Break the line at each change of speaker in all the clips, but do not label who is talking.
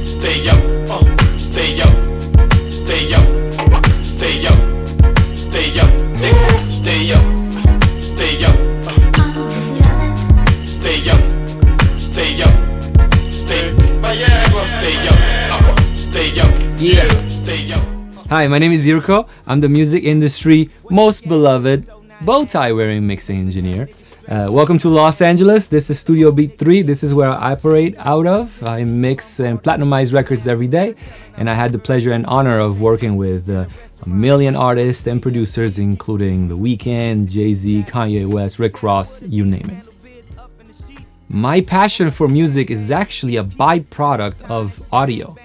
stay up, stay up, stay up, stay up, stay up, stay up, stay up, stay up, stay up, stay up, yeah, stay up.
Hi, my name is IRKO. I'm the music industry most beloved bow tie wearing mixing engineer. Welcome to Los Angeles. This is Studio Beat 3. This is where I operate out of. I mix and platinumized records every day, and I had the pleasure and honor of working with a million artists and producers, including The Weeknd, Jay-Z, Kanye West, Rick Ross, you name it. My passion for music is actually a byproduct of audio.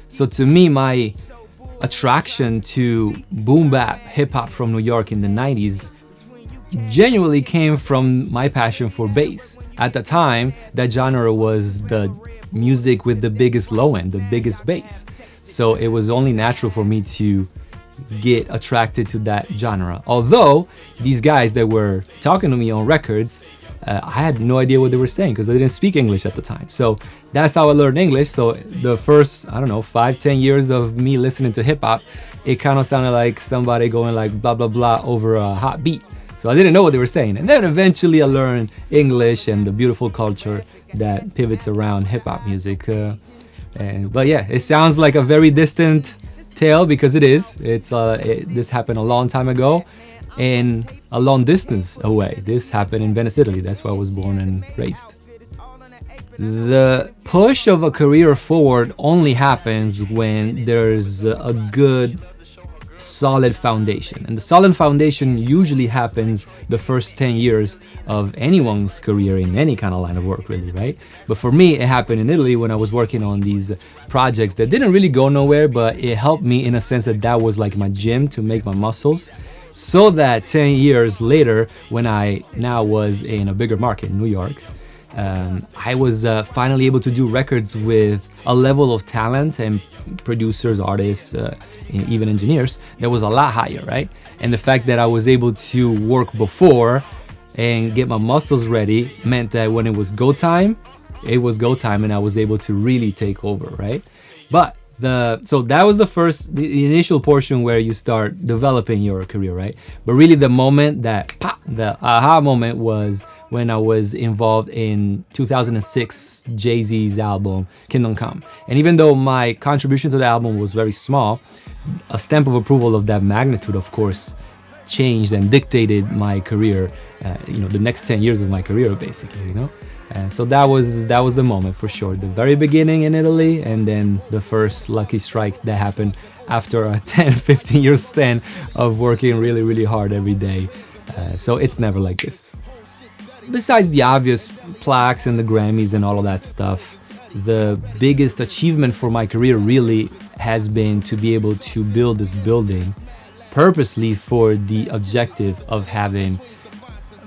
So to me, my attraction to boom bap hip-hop from New York in the 90s genuinely came from my passion for bass. At the time, that genre was the music with the biggest low end, the biggest bass. So it was only natural for me to get attracted to that genre. Although these guys that were talking to me on records, I had no idea what they were saying because I didn't speak English at the time. So that's how I learned English. So the first, 5-10 years of me listening to hip hop, it kind of sounded like somebody going like blah, blah, blah over a hot beat. So I didn't know what they were saying. And then eventually I learned English and the beautiful culture that pivots around hip hop music. But yeah, it sounds like a very distant tale because it is. This happened a long time ago and a long distance away. This happened in Venice, Italy. That's where I was born and raised. The push of a career forward only happens when there's a good solid foundation, and the solid foundation usually happens the first 10 years of anyone's career in any kind of line of work, really, right? But for me, it happened in Italy when I was working on these projects that didn't really go nowhere, but it helped me in a sense that was like my gym to make my muscles, so that 10 years later, when I now was in a bigger market, New York's, I was finally able to do records with a level of talent and producers, artists, even engineers that was a lot higher, right? And the fact that I was able to work before and get my muscles ready meant that when it was go time, and I was able to really take over, right? But so that was the initial portion where you start developing your career, right? But really the moment that the aha moment was when I was involved in 2006 Jay-Z's album Kingdom Come. And even though my contribution to the album was very small, a stamp of approval of that magnitude, of course, changed and dictated my career, the next 10 years of my career, basically, So that was the moment for sure. The very beginning in Italy, and then the first lucky strike that happened after a 10-15 year span of working really, really hard every day. So it's never like this. Besides the obvious plaques and the Grammys and all of that stuff, the biggest achievement for my career really has been to be able to build this building purposely for the objective of having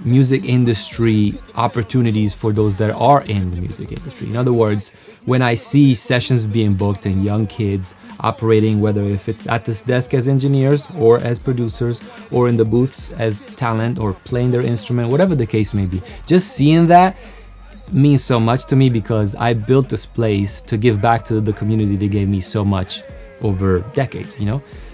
music industry opportunities for those that are in the music industry. In other words, when I see sessions being booked and young kids operating, whether if it's at this desk as engineers or as producers or in the booths as talent or playing their instrument, whatever the case may be, just seeing that means so much to me because I built this place to give back to the community that gave me so much over decades,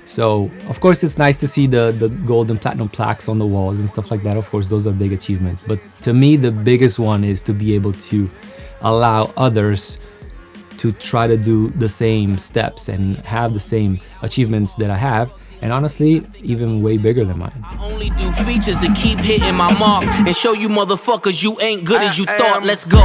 So, of course, it's nice to see the gold and platinum plaques on the walls and stuff like that. Of course, those are big achievements. But to me, the biggest one is to be able to allow others to try to do the same steps and have the same achievements that I have. And honestly, even way bigger than mine.
I only do features to keep hitting my mark and show you motherfuckers you ain't good as you thought. Let's go.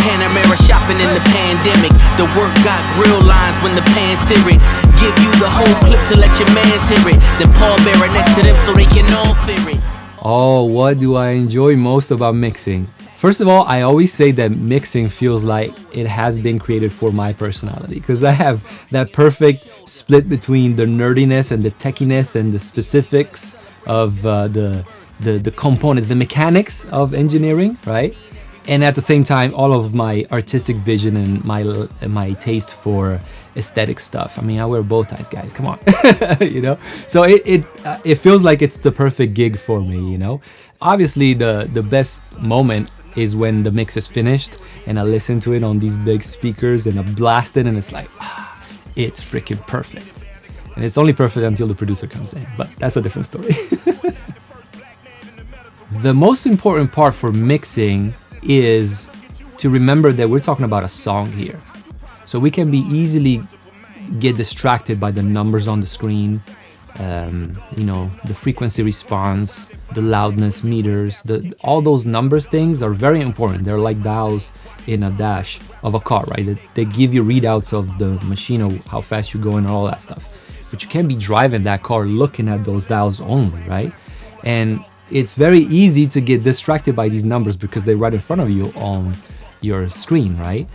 Panamera shopping in the pandemic. The work got grill lines when the pan's searing. Give you the whole clip to let your mans hear it. Then pallbearer next to them so they can all fear it.
Oh, what do I enjoy most about mixing? First of all, I always say that mixing feels like it has been created for my personality because I have that perfect split between the nerdiness and the techiness and the specifics of the components, the mechanics of engineering, right? And at the same time, all of my artistic vision and my taste for aesthetic stuff. I mean, I wear bow ties, guys. Come on, So it feels like it's the perfect gig for me, Obviously, the best moment is when the mix is finished and I listen to it on these big speakers and I blast it and it's like, it's freaking perfect. And it's only perfect until the producer comes in, but that's a different story. The most important part for mixing is to remember that we're talking about a song here. So we can be easily get distracted by the numbers on the screen, the frequency response, the loudness meters, all those numbers things are very important. They're like dials in a dash of a car, right? They give you readouts of the machine, of how fast you're going and all that stuff. But you can't be driving that car looking at those dials only, right? And it's very easy to get distracted by these numbers because they're right in front of you on your screen, right?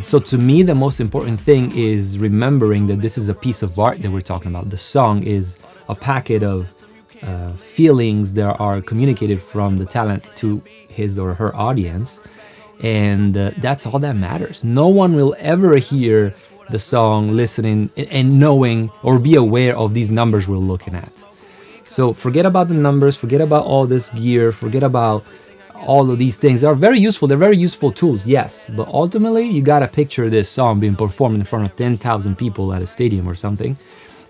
So to me, the most important thing is remembering that this is a piece of art that we're talking about. The song is a packet of feelings that are communicated from the talent to his or her audience. And that's all that matters. No one will ever hear the song listening and knowing or be aware of these numbers we're looking at. So forget about the numbers, forget about all this gear, forget about all of these things. They're very useful. They're very useful tools, yes. But ultimately, you got to picture this song being performed in front of 10,000 people at a stadium or something,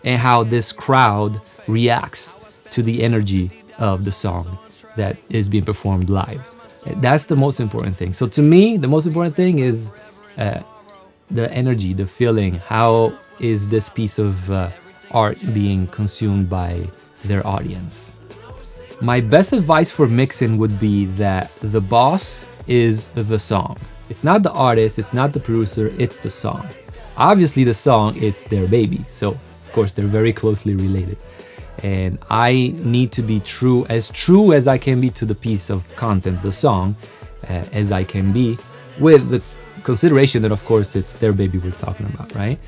and how this crowd reacts to the energy of the song that is being performed live. That's the most important thing. So to me, the most important thing is the energy, the feeling. How is this piece of art being consumed by their audience? My best advice for mixing would be that the boss is the song. It's not the artist, it's not the producer, it's the song. Obviously the song, it's their baby. So of course they're very closely related. And I need to be true as I can be to the piece of content, the song, as I can be, with the consideration that of course it's their baby we're talking about, right?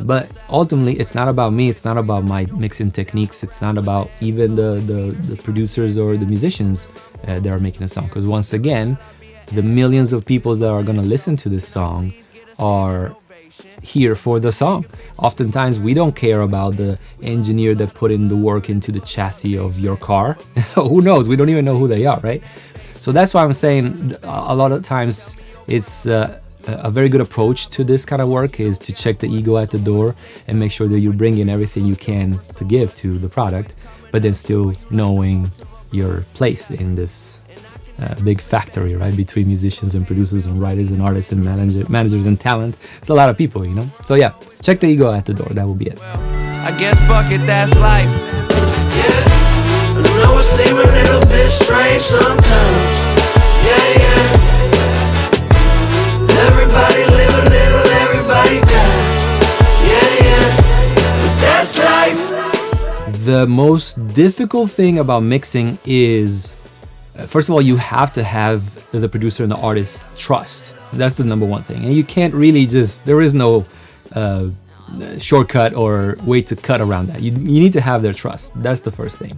But ultimately it's not about me, it's not about my mixing techniques, it's not about even the producers or the musicians that are making a song, because once again the millions of people that are going to listen to this song are here for the song. Oftentimes we don't care about the engineer that put in the work into the chassis of your car. Who knows? We don't even know who they are, right? So that's why I'm saying a lot of times it's a very good approach to this kind of work is to check the ego at the door and make sure that you bring in everything you can to give to the product, but then still knowing your place in this big factory, right? Between musicians and producers and writers and artists and managers and talent. It's a lot of people, you know? So yeah, check the ego at the door. That will be it.
I guess fuck it, that's life.
Yeah, I know it seem a little bit strange sometimes. Yeah, yeah. Everybody live a little, everybody die. Yeah, yeah. But that's life.
The most difficult thing about mixing is, first of all, you have to have the producer and the artist trust. That's the number one thing. And you can't really there is no shortcut or way to cut around that. You need to have their trust. That's the first thing.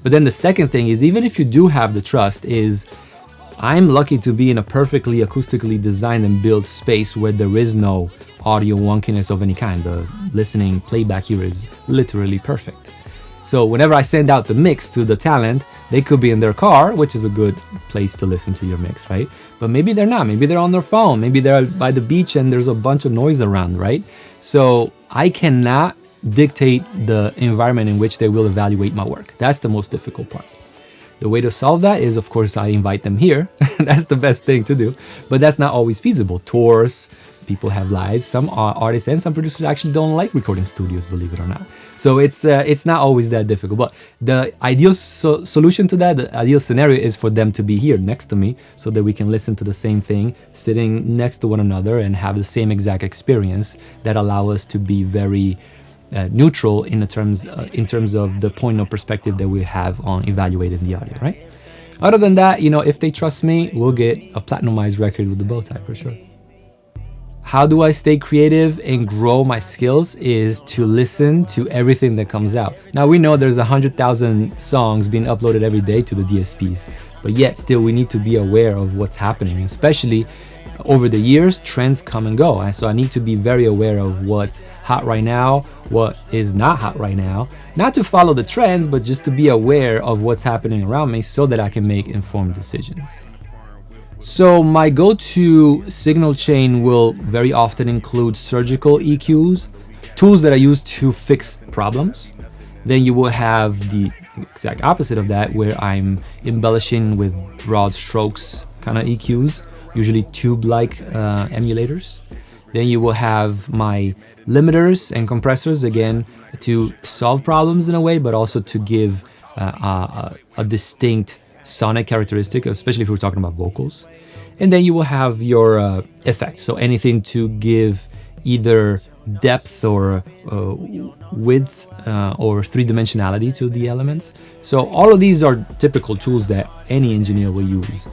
But then the second thing is, even if you do have the trust, is I'm lucky to be in a perfectly acoustically designed and built space where there is no audio wonkiness of any kind. The listening playback here is literally perfect. So whenever I send out the mix to the talent, they could be in their car, which is a good place to listen to your mix, right? But maybe they're not. Maybe they're on their phone. Maybe they're by the beach and there's a bunch of noise around, right? So I cannot dictate the environment in which they will evaluate my work. That's the most difficult part. The way to solve that is, of course, I invite them here. That's the best thing to do. But that's not always feasible. Tours, people have lives. Some artists and some producers actually don't like recording studios, believe it or not. So it's not always that difficult. But the ideal solution to that, the ideal scenario is for them to be here next to me so that we can listen to the same thing, sitting next to one another and have the same exact experience that allow us to be very neutral in terms of the point of perspective that we have on evaluating the audio, right? Other than that, if they trust me, we'll get a platinumized record with the bow tie for sure. How do I stay creative and grow my skills is to listen to everything that comes out. Now we know there's 100,000 songs being uploaded every day to the DSPs, but yet still we need to be aware of what's happening, especially over the years, trends come and go. And so I need to be very aware of what's hot right now, what is not hot right now. Not to follow the trends, but just to be aware of what's happening around me so that I can make informed decisions. So my go-to signal chain will very often include surgical EQs, tools that I use to fix problems. Then you will have the exact opposite of that, where I'm embellishing with broad strokes kind of EQs, usually tube-like emulators. Then you will have my limiters and compressors, again, to solve problems in a way, but also to give a distinct sonic characteristic, especially if we're talking about vocals. And then you will have your effects, so anything to give either depth or width or three-dimensionality to the elements. So all of these are typical tools that any engineer will use.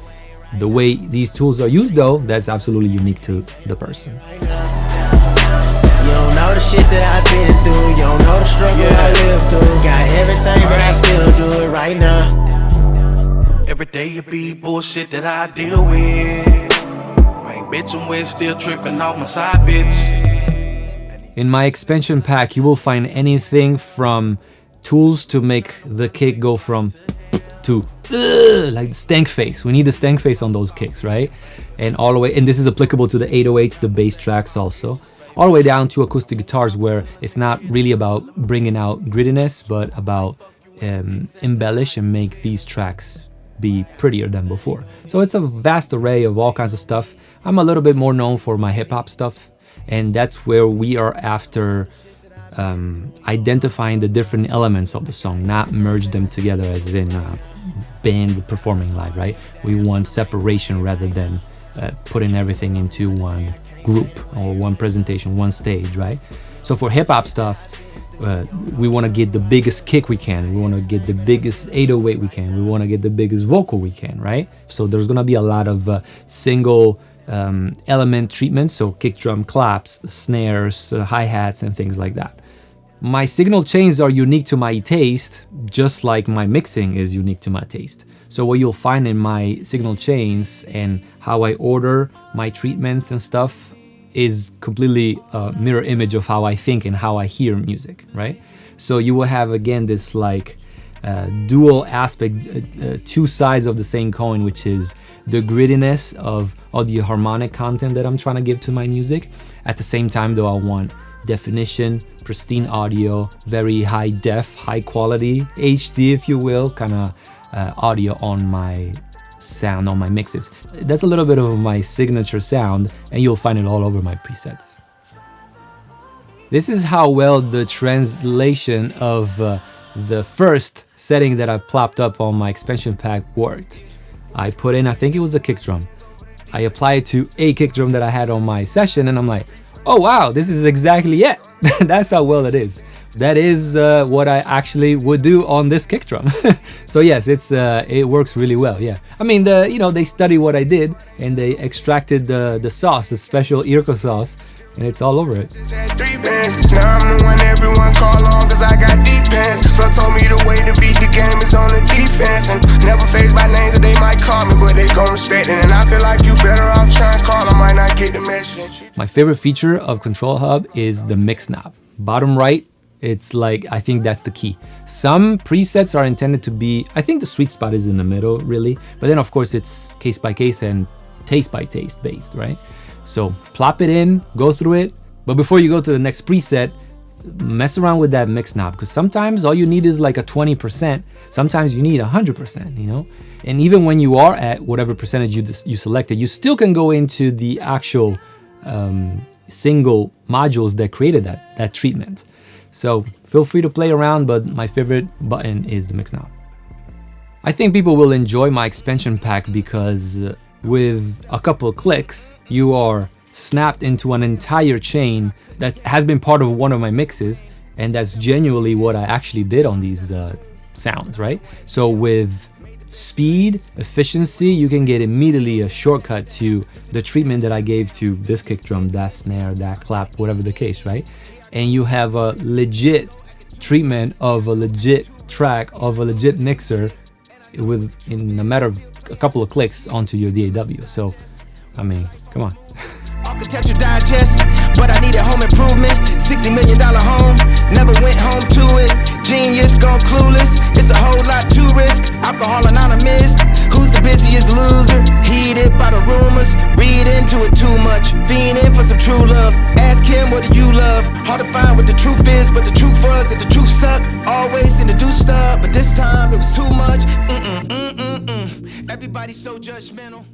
The way these tools are used, though, that's absolutely unique to the person.
You don't know the shit that I've been through. You don't know the struggle I lived through. Got everything, but I still do it right now.
Every day it be bullshit that I deal with. Man, bitch, I'm with still tripping off my side bitch.
In my expansion pack, you will find anything from tools to make the kick go from to like the stank face. We need the stank face on those kicks, right? And all the way, and this is applicable to the 808s, the bass tracks also. All the way down to acoustic guitars, where it's not really about bringing out grittiness, but about embellish and make these tracks be prettier than before. So it's a vast array of all kinds of stuff. I'm a little bit more known for my hip-hop stuff, and that's where we are after identifying the different elements of the song, not merge them together as in band performing live, right? We want separation rather than putting everything into one group or one presentation, one stage, right? So for hip-hop stuff, we want to get the biggest kick we can. We want to get the biggest 808 we can. We want to get the biggest vocal we can, right? So there's going to be a lot of single element treatments, so kick drum claps, snares, hi-hats, and things like that. My signal chains are unique to my taste, just like my mixing is unique to my taste. So what you'll find in my signal chains and how I order my treatments and stuff is completely a mirror image of how I think and how I hear music, right? So you will have, again, this like dual aspect, two sides of the same coin, which is the grittiness of all the harmonic content that I'm trying to give to my music. At the same time, though, I want definition, pristine audio, very high def, high quality, HD, if you will, kind of audio on my sound, on my mixes. That's a little bit of my signature sound, and you'll find it all over my presets. This is how well the translation of the first setting that I plopped up on my expansion pack worked. I put in, I think it was a kick drum. I applied it to a kick drum that I had on my session, and I'm like, oh wow, this is exactly it. That's how well it is. That is what I actually would do on this kick drum. So yes, it works really well. Yeah, I mean they study what I did and they extracted the sauce, the special IRKO sauce, and it's all over it.
Just had 3 bands. Now I'm the one everyone call on, cause I got deep pants. Bro told me the way to beat the game is on the defense. And never phased by names that they might call me, but they gon' respect it. And I feel like you better off trying to call, I might not get the message.
My favorite feature of ControlHub is the mix knob. Bottom right, it's like, I think that's the key. Some presets are intended to be, I think the sweet spot is in the middle, really. But then of course it's case by case and taste by taste based, right? So plop it in, go through it. But before you go to the next preset, mess around with that mix knob, because sometimes all you need is like a 20%. Sometimes you need 100%, you know? And even when you are at whatever percentage you selected, you still can go into the actual single modules that created that treatment. So feel free to play around, but my favorite button is the mix knob. I think people will enjoy my expansion pack because with a couple of clicks, you are snapped into an entire chain that has been part of one of my mixes, and that's genuinely what I actually did on these sounds, right? So with speed, efficiency, you can get immediately a shortcut to the treatment that I gave to this kick drum, that snare, that clap, whatever the case, right? And you have a legit treatment of a legit track of a legit mixer in a matter of a couple of clicks onto your DAW. So, I mean, come on.
Architecture digest, but I need needed home improvement. $60 million home, never went home to it. Genius gone clueless, it's a whole lot to risk. Alcohol Anonymous, who's the busiest loser? Heated by the rumors, read into it too much. Fiending for some true love, ask him what do you love? Hard to find what the truth is, but the truth was that the truth sucked. Always in the do stuff, but this time it was too much. Everybody's so judgmental.